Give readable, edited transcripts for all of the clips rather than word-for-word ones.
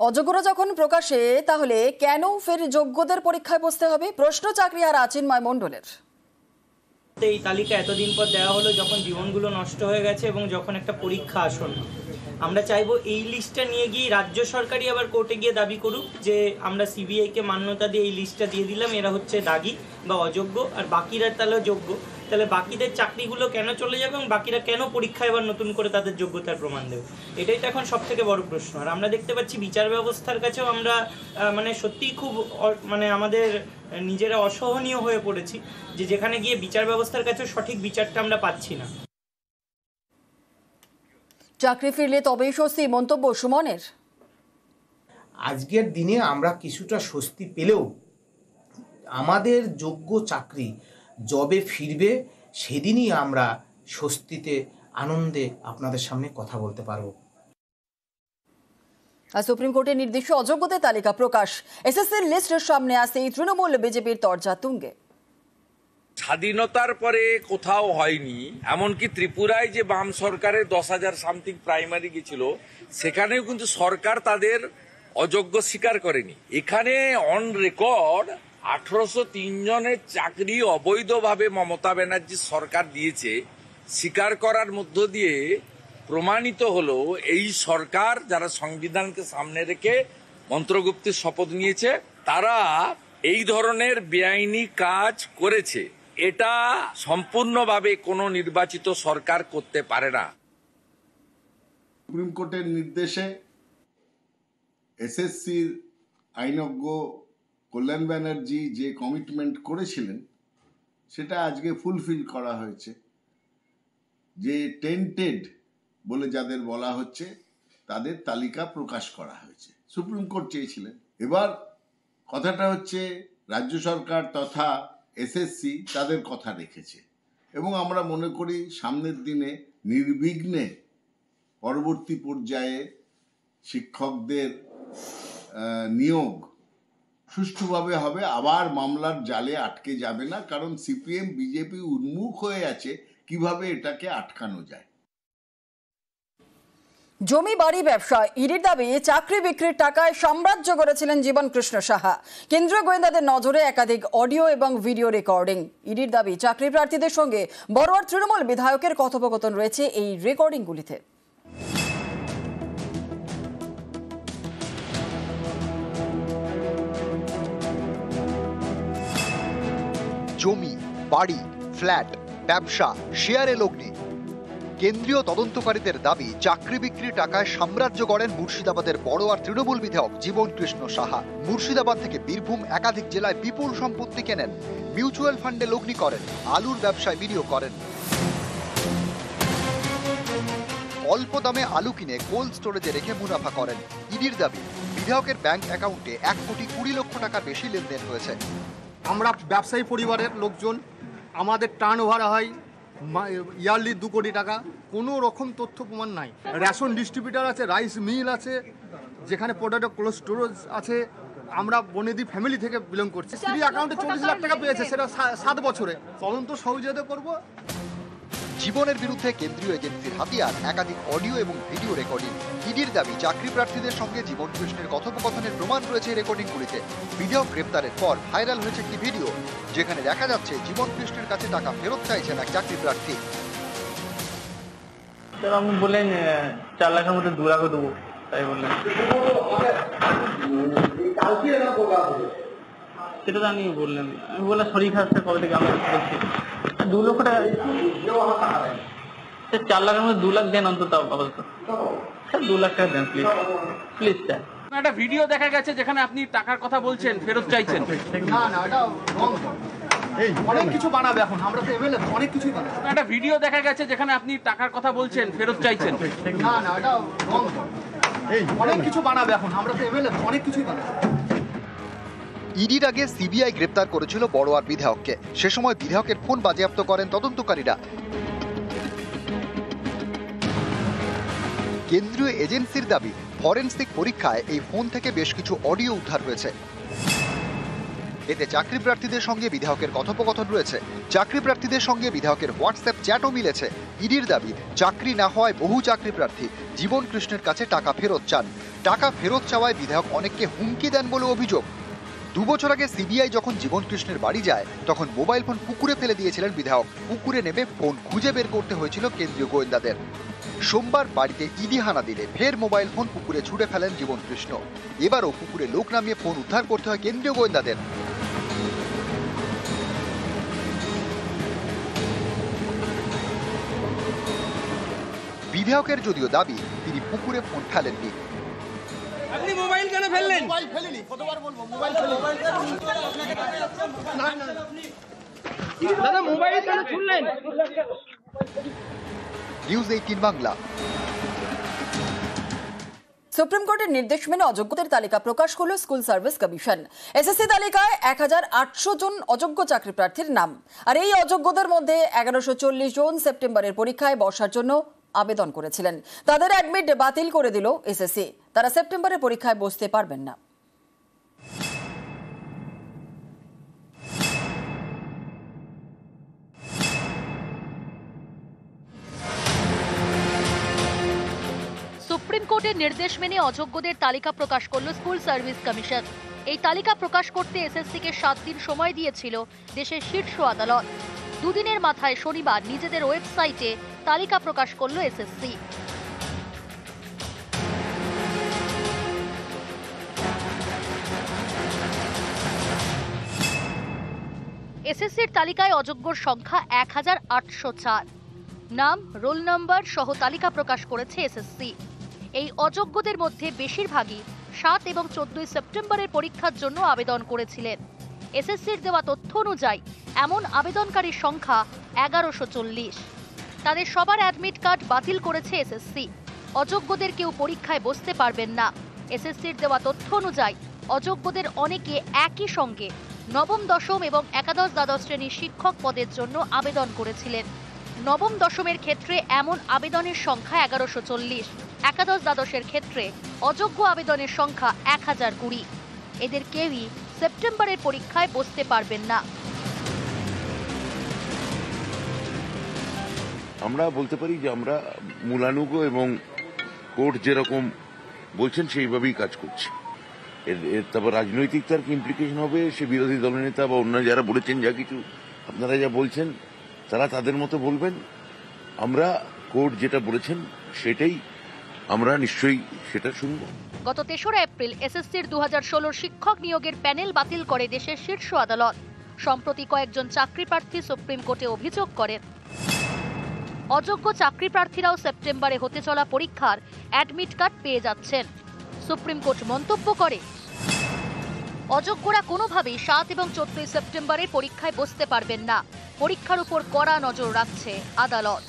অযোগ্যরা যখন প্রকাশে, তাহলে কেন ফের যোগ্যদের পরীক্ষায় বসতে হবে? প্রশ্ন চাকরিহারা চিন্ময় মণ্ডলের। এই তালিকা এতদিন পর দেওয়া হলো, যখন জীবনগুলো নষ্ট হয়ে গেছে এবং যখন একটা পরীক্ষা আসন্ন, আমরা চাইবো এই লিস্টটা নিয়ে গিয়ে রাজ্য সরকারই আবার কোর্টে গিয়ে দাবি করুক যে আমরা সিবিআইকে মান্যতা দিয়ে এই লিস্টটা দিয়ে দিলাম, এরা হচ্ছে দাগী বা অযোগ্য, আর বাকিরা তাহলে যোগ্য। তাহলে বাকিদের চাকরিগুলো কেন চলে যাবে এবং বাকিরা কেন পরীক্ষায় এবার নতুন করে তাদের যোগ্যতার প্রমাণ দেবে? এটাই তো এখন সব থেকে বড় প্রশ্ন। আর আমরা দেখতে পাচ্ছি বিচার ব্যবস্থার কাছেও আমরা সত্যিই খুব আমাদের নিজেরা অসহনীয় হয়ে পড়েছি, যে যেখানে গিয়ে বিচার ব্যবস্থার কাছে সঠিক বিচারটা আমরা পাচ্ছি না। চাকরি ফিরলে তবেই স্বস্তি, মন্তব্য সুমনের। আজকের দিনে আমরা কিছুটা স্বস্তি পেলেও আমাদের যোগ্য চাকরি জবে ফিরবে সেদিনই আমরা স্বস্তিতে আনন্দে আপনাদের সামনে কথা বলতে পারবো। সুপ্রিম কোর্টের নির্দেশে অযোগ্যদের তালিকা প্রকাশ, এসএসসির লিস্টের সামনে আসেই তৃণমূল বিজেপির তরজা তুঙ্গে। স্বাধীনতার পরে কোথাও হয়নি, এমনকি ত্রিপুরায় যে বাম সরকারের 10,000 সামথিং প্রাইমারি গেছিল, সেখানেও কিন্তু সরকার তাদের অযোগ্য স্বীকার করেনি। এখানে অন রেকর্ড 1803 জনের চাকরি অবৈধভাবে মমতা ব্যানার্জি সরকার দিয়েছে, স্বীকার করার মধ্য দিয়ে প্রমাণিত হলো এই সরকার, যারা সংবিধানকে সামনে রেখে মন্ত্রগুপ্তের শপথ নিয়েছে, তারা এই ধরনের বেআইনি কাজ করেছে। এটা সম্পূর্ণভাবে কোনো নির্বাচিত সরকার করতে পারে না। সুপ্রিম কোর্টের নির্দেশে এসএসসির আইনজ্ঞ কল্যাণ ব্যানার্জি যে কমিটমেন্ট করেছিলেন সেটা আজকে ফুলফিল করা হয়েছে। যে টেন্টেড বলে যাদের বলা হচ্ছে তাদের তালিকা প্রকাশ করা হয়েছে। সুপ্রিম কোর্ট চেয়েছিলেন। এবার কথাটা হচ্ছে রাজ্য সরকার তথা এসএসসি তাদের কথা রেখেছে এবং আমরা মনে করি সামনের দিনে নির্বিঘ্নে পরবর্তী পর্যায়ে শিক্ষকদের নিয়োগ সুষ্ঠুভাবে হবে, আবার মামলার জালে আটকে যাবে না, কারণ সিপিএম বিজেপি উন্মুখ হয়ে আছে কিভাবে এটাকে আটকানো যায়। জমি বাড়ি ব্যবসা, ইডির দাবি চাকরি বিক্রির টাকায় সাম্রাজ্য গড়েছিলেন জীবন কৃষ্ণ সাহা। কেন্দ্রীয় গোয়েন্দাদের নজরে একাধিক অডিও এবং ভিডিও রেকর্ডিং। ইডির দাবি চাকরি প্রার্থীদের সঙ্গে বড়ুয়ার তৃণমূল বিধায়কের কথোপকথন রয়েছে এই রেকর্ডিংগুলিতে। জমি, বাড়ি, ফ্ল্যাট, ব্যবসা, শেয়ারে লগ্নি। কেন্দ্রীয় তদন্তকারীদের দাবি চাকরি বিক্রির টাকায় সাম্রাজ্য গড়েন মুর্শিদাবাদের বড়ুয়ার তৃণমূল বিধায়ক জীবন কৃষ্ণ সাহা। মুর্শিদাবাদ থেকে বীরভূম একাধিক জেলায় বিপুল সম্পত্তি কেনেন, মিউচুয়াল ফান্ডে লগ্নি করেন, আলুর ব্যবসায় বিনিয়োগ করেন। অল্প দামে আলু কিনে কোল্ড স্টোরেজে রেখে মুনাফা করেন। ইডির দাবি বিধায়কের ব্যাংক অ্যাকাউন্টে 1,20,00,000 টাকার বেশি লেনদেন হয়েছে। আমরা ব্যবসায়ী পরিবারের লোকজন, আমাদের টার্ন ওভার হয় ইয়ারলি 2 কোটি টাকা, কোনো রকম তথ্য প্রমাণ নাই। রেশন ডিস্ট্রিবিউটার আছে, রাইস মিল আছে, যেখানে পটেটো কোল্ড স্টোরেজ আছে। আমরা বনেদি ফ্যামিলি থেকে বিলং করছি। স্ত্রী অ্যাকাউন্টে 40 লাখ টাকা পেয়েছে, সেটা 7 বছরে। তদন্ত সহযোগিতা করব। জীবনের বিরুদ্ধে কেন্দ্রীয় এজেন্সির হাতিয়ার একাধিক অডিও এবং ভিডিও রেকর্ডিং। ইডির দাবি চাকরি প্রার্থীদের সঙ্গে জীবন কৃষ্ণের কথোপকথনের প্রমাণ রয়েছে রেকর্ডিংগুলিতে। বিধায়ক গ্রেপ্তারের পর ভাইরাল হয়েছে একটি ভিডিও, যেখানে দেখা যাচ্ছে জীবন কৃষ্ণের কাছে টাকা ফেরত চাইছেন এক চাকরি প্রার্থী। আপনি বললেন 4 লাখের মধ্যে 2 লাখ দেবো, তাই বললেন। সেটা তো আমি বললাম, শরীর খারাপ কবে থেকে আমি বলছি 2 লক্ষ টাকা, 4 লাখের মধ্যে 2 লাখ দেন অন্তত, আপাতত 2 লাখ টাকা দেন প্লিজ, প্লিজ স্যার। একটা ভিডিও দেখা গেছে যেখানে আপনি টাকার কথা বলছেন, ফেরত চাইছেন। না না, এটা অনেক কিছু বানাবে এখন, আমরা তো এমএলএ, অনেক কিছুই বানাবে। একটা ভিডিও দেখা গেছে যেখানে আপনি টাকার কথা বলছেন, ফেরত চাইছেন। না না, এটা অনেক কিছু বানাবে এখন, আমরা তো এমএলএ, অনেক কিছুই বানাবে। ইডির আগে সিবিআই গ্রেপ্তার করেছিল বড়ুয়ার বিধায়ককে। সে সময় বিধায়কের ফোন বাজেয়াপ্ত করেন তদন্তকারীরা। কেন্দ্রীয় এজেন্সির দাবি ফরেনসিক পরীক্ষায় এই ফোন থেকে বেশ কিছু অডিও উদ্ধার হয়েছে। এতে চাকরি প্রার্থীদের সঙ্গে বিধায়কের কথোপকথন রয়েছে। চাকরি প্রার্থীদের সঙ্গে বিধায়কের হোয়াটসঅ্যাপ চ্যাটও মিলেছে। ইডির দাবি চাকরি না হওয়ায় বহু চাকরি প্রার্থী জীবন কৃষ্ণের কাছে টাকা ফেরত চান। টাকা ফেরত চাওয়ায় বিধায়ক অনেককে হুমকি দেন বলে অভিযোগ। 2 বছর আগে সিবিআই যখন জীবন কৃষ্ণের বাড়ি যায় তখন মোবাইল ফোন পুকুরে ফেলে দিয়েছিলেন বিধায়ক। পুকুরে নেমে ফোন খুঁজে বের করতে হয়েছিল কেন্দ্রীয় গোয়েন্দাদের। সোমবার বাড়িতে ইডি হানা দিলে ফের মোবাইল ফোন পুকুরে ছুড়ে ফেলেন জীবন কৃষ্ণ। এবারও পুকুরে লোক নামিয়ে ফোন উদ্ধার করতে হয় কেন্দ্রীয় গোয়েন্দাদের। বিধায়কের যদিও দাবি তিনি পুকুরে ফোন ফেলেননি। আপনি মোবাইল কেন ফেললেন? মোবাইল ফেলিনি, কতবার বলবো মোবাইল ফেলিনি। দাদা মোবাইল কেন ছুড়লেন? নিউজ 18 বাংলা। সুপ্রিম কোর্টের নির্দেশ মেনে অযোগ্যদের তালিকা প্রকাশ করল স্কুল সার্ভিস কমিশন। এসএসসি তালিকায় 1800 জন অযোগ্য চাকরি প্রার্থীর নাম। আর এই অযোগ্যদের মধ্যে 1140 জন সেপ্টেম্বরের পরীক্ষায় বসার জন্য আবেদন করেছিলেন। তাদের অ্যাডমিট বাতিল করে দিল এসএসসি। তারা সেপ্টেম্বরের পরীক্ষায় বসতে পারবেন না। সুপ্রিম কোর্টের নির্দেশ মেনে অযোগ্যদের তালিকা প্রকাশ করল স্কুল সার্ভিস কমিশন। এই তালিকা প্রকাশ করতে এসএসসিকে 7 দিন সময় দিয়েছিল দেশের শীর্ষ আদালত। দুদিনের মাথায় শনিবার নিজেদের ওয়েবসাইটে তালিকা প্রকাশ করল এসএসসি। এসএসসির তালিকায় অযোগ্যর সংখ্যা 1804। নাম, রোল নম্বর সহ তালিকা প্রকাশ করেছে এসএসসি। এই অযোগ্যদের মধ্যে বেশিরভাগই 7 এবং 14 সেপ্টেম্বরের পরীক্ষার জন্য আবেদন করেছিলেন। এসএসসির দেওয়া তথ্য অনুযায়ী এমন আবেদনকারীর সংখ্যা 1140। তাদের সবার অ্যাডমিট কার্ড বাতিল করেছে এসএসসি। অযোগ্যদের কেউ পরীক্ষায় বসতে পারবেন না। এসএসসির দেওয়া তথ্য অনুযায়ী অযোগ্যদের অনেকে একই সঙ্গে নবম, দশম এবং একাদশ, দ্বাদশ শ্রেণীর শিক্ষক পদের জন্য আবেদন করেছিলেন। নবম, দশমের ক্ষেত্রে এমন আবেদনের সংখ্যা 1140। একাদশ, দ্বাদশের ক্ষেত্রে অযোগ্য আবেদনের সংখ্যা 1020। এদের কেউই সেপ্টেম্বরের পরীক্ষায় বসতে পারবেন না। আমরা বলতে পারি যে আমরা মূলানুগ এবং কোর্ট যেরকম বলছেন সেইভাবেই কাজ করছি। এর তারপর রাজনৈতিক তার কি ইমপ্লিকেশন হবে সে বিরোধী দলনেতা বা অন্য যারা বলেছেন যা কিছু আপনারা যা বলছেন তারা তাদের মতো বলবেন। আমরা কোর্ট যেটা বলেছেন সেটাই আমরা নিশ্চয়ই সেটা শুনব। গত 3রা এপ্রিল এসএসসির 2016 শিক্ষক নিয়োগের প্যানেল বাতিল করে দেশের শীর্ষ আদালত। সম্প্রতি কয়েকজন চাকরি প্রার্থী সুপ্রিম কোর্টে অভিযোগ করেন অযোগ্য চাকরি প্রার্থীরাও সেপ্টেম্বরে হতে চলা পরীক্ষার অ্যাডমিট কার্ড পেয়ে যাচ্ছেন। সুপ্রিম কোর্ট মন্তব্য করে অযোগ্যরা কোনোভাবেই 7 এবং 14 সেপ্টেম্বরের পরীক্ষায় বসতে পারবেন না। পরীক্ষার উপর কড়া নজর রাখছে আদালত।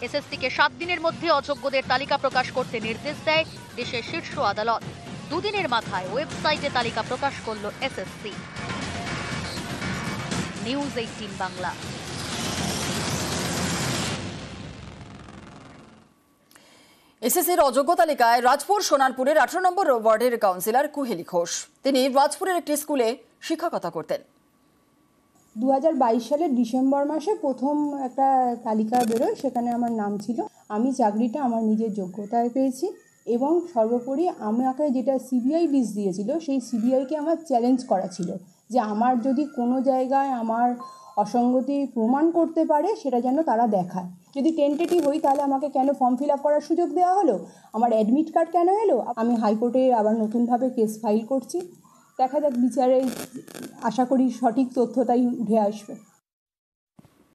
এসএসসিকে 7 দিনের মধ্যে অযোগ্যদের তালিকা প্রকাশ করতে নির্দেশ দেয় দেশের শীর্ষ আদালত। দুদিনের মাথায় ওয়েবসাইটে তালিকা প্রকাশ করল এসএসসি। নিউজ 18 বাংলা। এসএসসির অযোগ্য তালিকায় রাজপুর সোনারপুরের 18 নম্বর ওয়ার্ডের কাউন্সিলর কুহেলি ঘোষ। তিনি রাজপুরের একটি স্কুলে শিক্ষকতা করতেন। 2022 সালের ডিসেম্বর মাসে প্রথম একটা তালিকা বেরোয়, সেখানে আমার নাম ছিল। আমি চাকরিটা আমার নিজের যোগ্যতায় পেয়েছি এবং সর্বোপরি আমাকে যেটা সিবিআই লিস্ট দিয়েছিল সেই সিবিআইকে আমার চ্যালেঞ্জ করা ছিল যে আমার যদি কোনো জায়গায় আমার অসঙ্গতি প্রমাণ করতে পারে সেটা যেন তারা দেখায়। যদি টেন্টেটিভ হই তাহলে আমাকে কেন ফর্ম ফিল আপ করার সুযোগ দেওয়া হলো, আমার অ্যাডমিট কার্ড কেন এলো। আমি হাইকোর্টে আবার নতুনভাবে কেস ফাইল করছি। দেখা যাক বিচারে, আশা করি সঠিক তথ্যটাই উঠে আসবে।